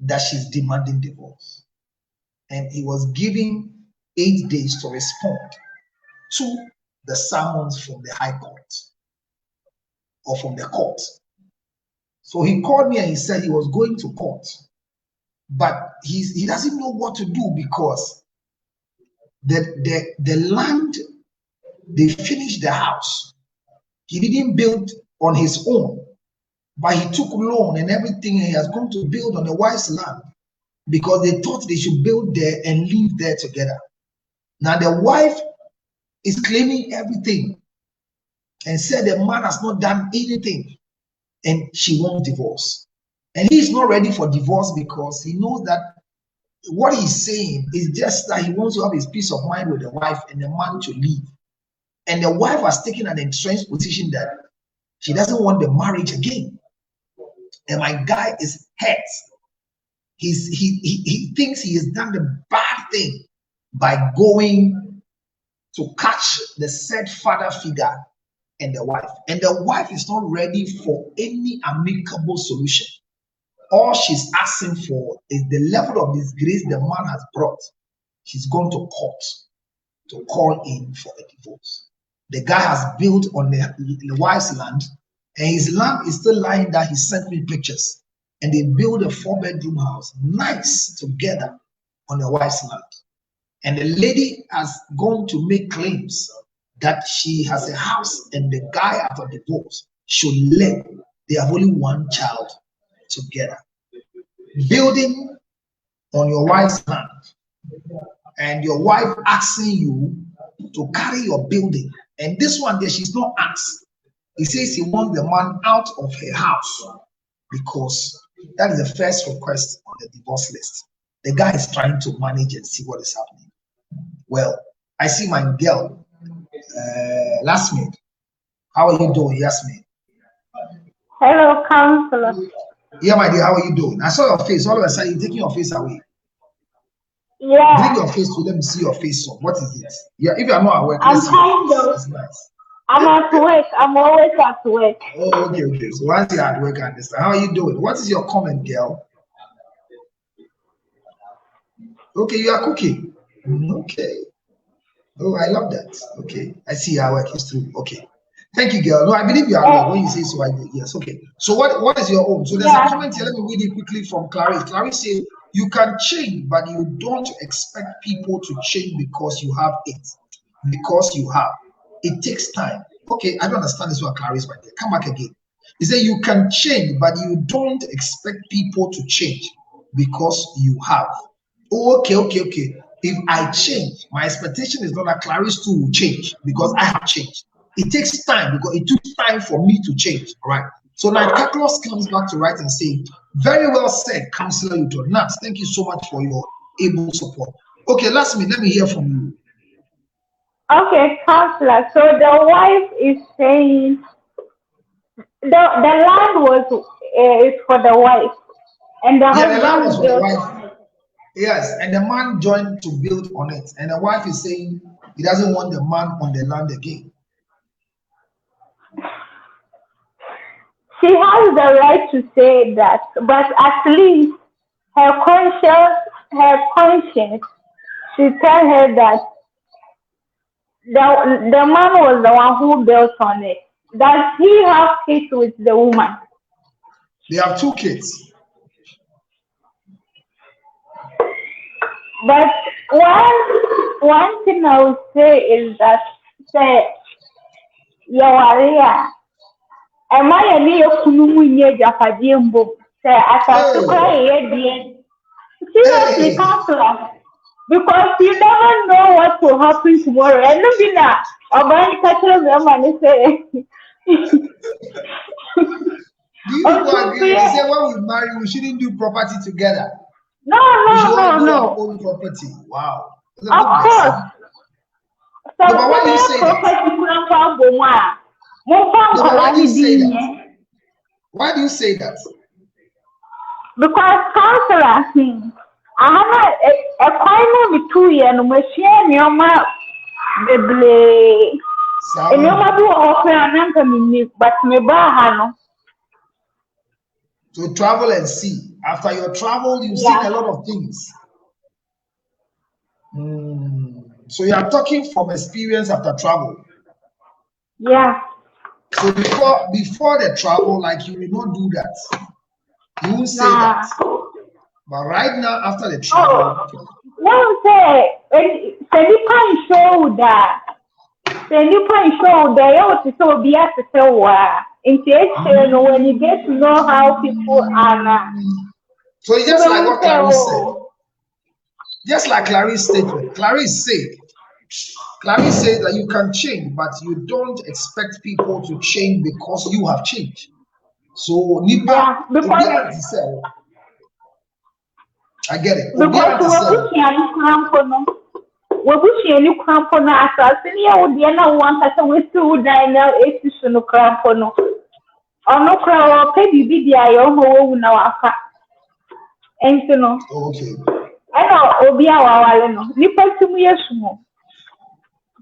that she's demanding divorce. And he was given 8 days to respond to the summons from the high court or from the court. So he called me and he said he was going to court, but he doesn't know what to do because the land, they finished the house. He didn't build on his own, but he took loan and everything, and he has gone to build on the wife's land because they thought they should build there and live there together. Now the wife is claiming everything and said the man has not done anything and she wants divorce. And he's not ready for divorce because he knows that what he's saying is just that he wants to have his peace of mind with the wife and the man to leave. And the wife has taken an entrenched position that she doesn't want the marriage again. And my guy is hurt. He thinks he has done the bad thing by going to catch the said father figure and the wife. And the wife is not ready for any amicable solution. All she's asking for is the level of disgrace the man has brought. She's gone to court to call in for a divorce. The guy has built on the wife's land, and his land is still lying there. He sent me pictures. And they built a 4-bedroom house, nice, together on the wife's land. And the lady has gone to make claims that she has a house and the guy after divorce should live. They have only one child together. Building on your wife's land and your wife asking you to carry your building. And this one there, she's not asked. He says he wants the man out of her house because that is the first request on the divorce list. The guy is trying to manage and see what is happening. Well, I see my girl, Yasmin. How are you doing, Yasmin? Hello, counselor. Yeah, my dear, how are you doing? I saw your face. All of a sudden, you're taking your face away. Yeah. Bring your face to let me see your face. On. What is it? Yeah, if you are not at work, I'm kind of. it's nice. I'm at work. I'm always at work. Oh, okay. So once you're at work, I understand. How are you doing? What is your comment, girl? Okay, you are cooking. Okay. Oh, I love that. Okay. I see our work is through. Okay. Thank you, girl. No, I believe you are right. When you say so, I did. Yes. Okay. So what is your own? So there's a comment here. Let me read it quickly from Clarice. Clarice says, you can change, but you don't expect people to change because you have it. Because you have. It takes time. Okay, I don't understand this one, Clarice, but come back again. He said you can change, but you don't expect people to change because you have. Oh, okay. If I change, my expectation is not that Clarice too will change because I have changed. It takes time because it took time for me to change. All right. So now Carlos comes back to write and say, very well said, Counselor Uto. Nats, thank you so much for your able support. Okay, let me hear from you. Okay, counselor. So the wife is saying the land was is for the wife, and the the land was for the husband wife. Yes, and the man joined to build on it, and the wife is saying he doesn't want the man on the land again. She has the right to say that, but at least her conscience should tell her that the man was the one who built on it. Does he have kids with the woman? They have 2 kids. But one thing I would say is that say Yawaria am I a near Kununya Japadiumbo? Say I can cry seriously, counselor. Because you never know what will happen tomorrow. And no be na about catching them and say Do you people agree? They say when we marry, we shouldn't do property together. No. Our own property. Wow. Of course. So but why do you say that? Why do you say that? Because counselor, I have a final with 2 years, and machine your mouth, and your mother will offer an anchor, but me bahano. To travel and see. After your travel, you've seen a lot of things. So you are talking from experience after travel. Yeah. So before the travel, like you will not do that. You won't say that. But right now, after the travel, well, say you can show that. Then you can show that you want to so be as to say when you get to know how people are now. So it's just like what Clarice said. Just like Clarice's statement. Clarice said that you can change, but you don't expect people to change because you have changed. So Nipa, I get it. Because webushia krampo na asase ne ya wode na wan kasa wetu dan na etisu no krampo no ono kra o pe bibi dia yo mo wu na wafa enti no okay ana obi awawale no nipa tum yesu mo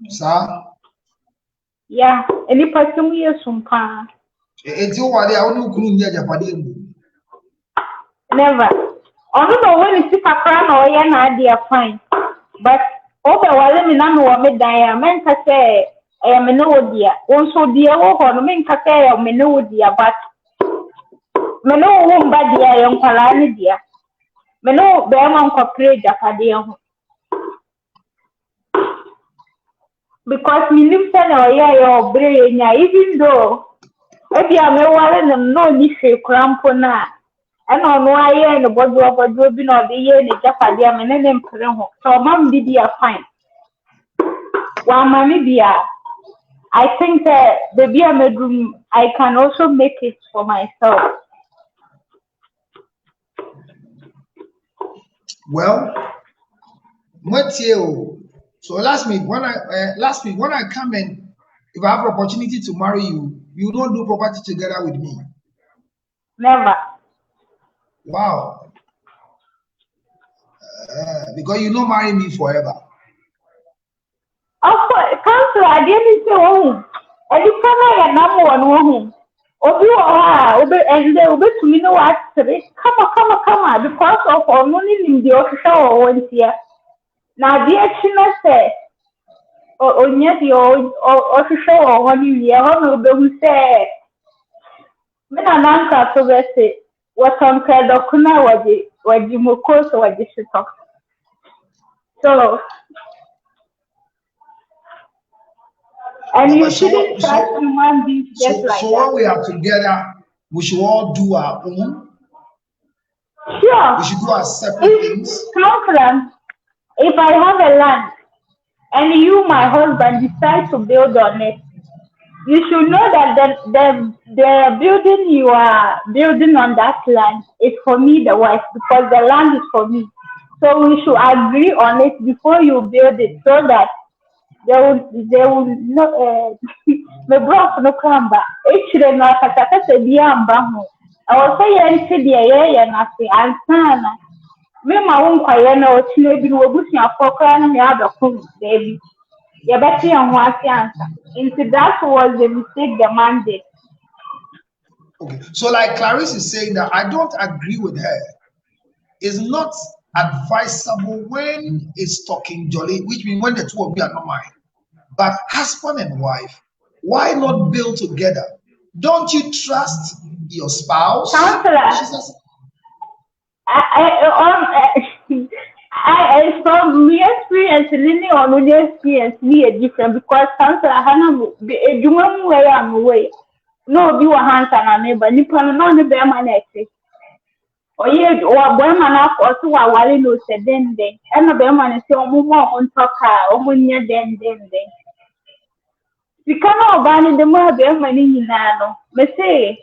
sa ya nipa tum yesu pa enti o wale a onu kunu nya japade mu never ono no when si kakra na o ya na ade fine but obe wale mi na no me dan ya men ka say me no dia won so dia wo ho no men ka say me no dia but me no wo mba dia yo nkwala ni dia me no be ma nko pray japade ho because me nim say na ya yo bre nya even though obi a me wale no ni hwe krampo na ana no aye no bodo bi no de ye ni japade a me ne mpre ho so mam bi dia fine. Well, I think that the beer bedroom, I can also make it for myself. Well, what's you? So last week when I come in, if I have opportunity to marry you, you don't do property together with me. Never. Wow. Because you don't marry me forever. Of course, counsel, I didn't say and you can number 1 Obi and they will be to me no what come on, because of only in the official one here. Now the action say or near the official or 1 year who say when an answer to say what on credit or kuna what you more close or what you should talk. So and you shouldn't trust human beings just like that. So when we are together, we should all do our own. Sure. We should do our separate things. Confidence. If I have a land and you, my husband, decide to build on it, you should know that the building you are building on that land is for me, the wife, because the land is for me. So we should agree on it before you build it, so that they will no me brought no cramba. Actually, no kata be ambaho. I was saying to the na say ansana. Me ma won kwaye na o tine bi no obusia fokra na me adoko baby. Ya beti an ho ase ansa. Into that was the mistake the man did. Okay. So like Clarice is saying that I don't agree with her is not advisable when it's talking jolly, which means when the two of you are not married. But husband and wife, why not build together? Don't you trust your spouse? Counselor, She says, I from my experience, leaning on your experience, me a different because counselor, Hannah, you know where I'm away. No, be one hands and a neighbor, Nippon, no, the bear man. Oye, or boy man up or two are while no said then, and a bear man is so more on top car, or when you're then. We cannot ban the more bear money in Nano. Me say,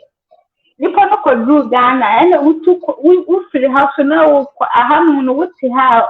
nipa no kwaduru Ghana ɛna wotu wo firi ha so na wo aha no wote ha